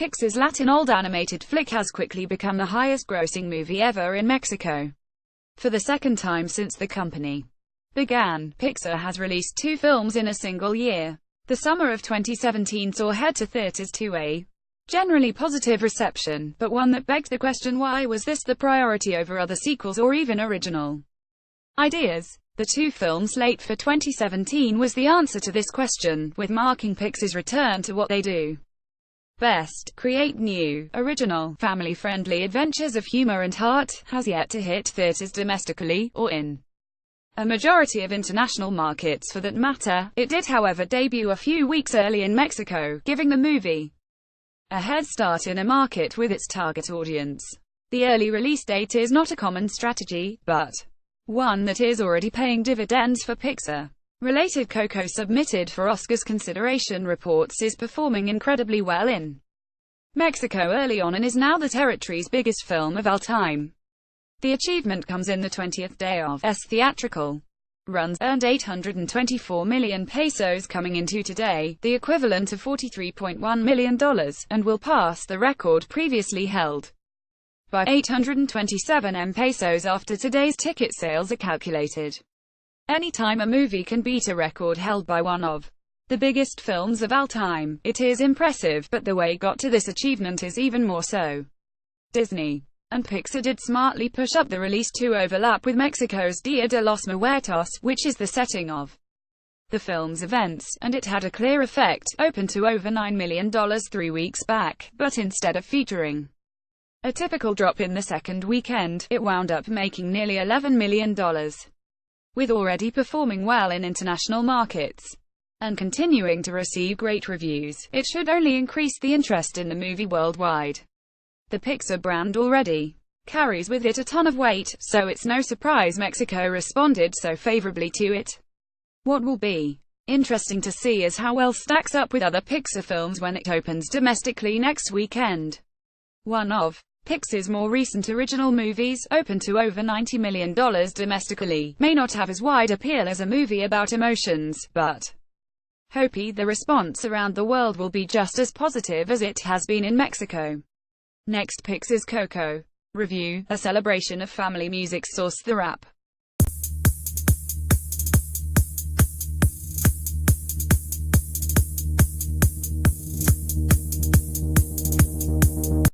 Pixar's Latin old animated flick has quickly become the highest-grossing movie ever in Mexico. For the second time since the company began, Pixar has released 2 films in a single year. The summer of 2017 saw Head to theaters to a generally positive reception, but one that begged the question, why was this the priority over other sequels or even original ideas? The 2 film slate for 2017 was the answer to this question, with marking Pixar's return to what they do best: create new, original, family-friendly adventures of humor and heart. Has yet to hit theaters domestically, or in a majority of international markets for that matter. It did, however, debut a few weeks early in Mexico, giving the movie a head start in a market with its target audience. The early release date is not a common strategy, but one that is already paying dividends for Pixar. Related, Coco, submitted for Oscars consideration, reports is performing incredibly well in Mexico early on and is now the territory's biggest film of all time. The achievement comes in the 20th day of its theatrical runs, earned 824 million pesos coming into today, the equivalent of $43.1 million, and will pass the record previously held by 827 million pesos after today's ticket sales are calculated. Anytime a movie can beat a record held by one of the biggest films of all time, it is impressive, but the way it got to this achievement is even more so. Disney and Pixar did smartly push up the release to overlap with Mexico's Dia de los Muertos, which is the setting of the film's events, and it had a clear effect, opened to over $9 million 3 weeks back, but instead of featuring a typical drop in the second weekend, it wound up making nearly $11 million. With already performing well in international markets and continuing to receive great reviews, it should only increase the interest in the movie worldwide. The Pixar brand already carries with it a ton of weight, so it's no surprise Mexico responded so favorably to it. What will be interesting to see is how well stacks up with other Pixar films when it opens domestically next weekend. One of Pixar's more recent original movies, open to over $90 million domestically, may not have as wide appeal as a movie about emotions, but hopefully the response around the world will be just as positive as it has been in Mexico. Next, Pixar's Coco review, a celebration of family music. Source: The Rap.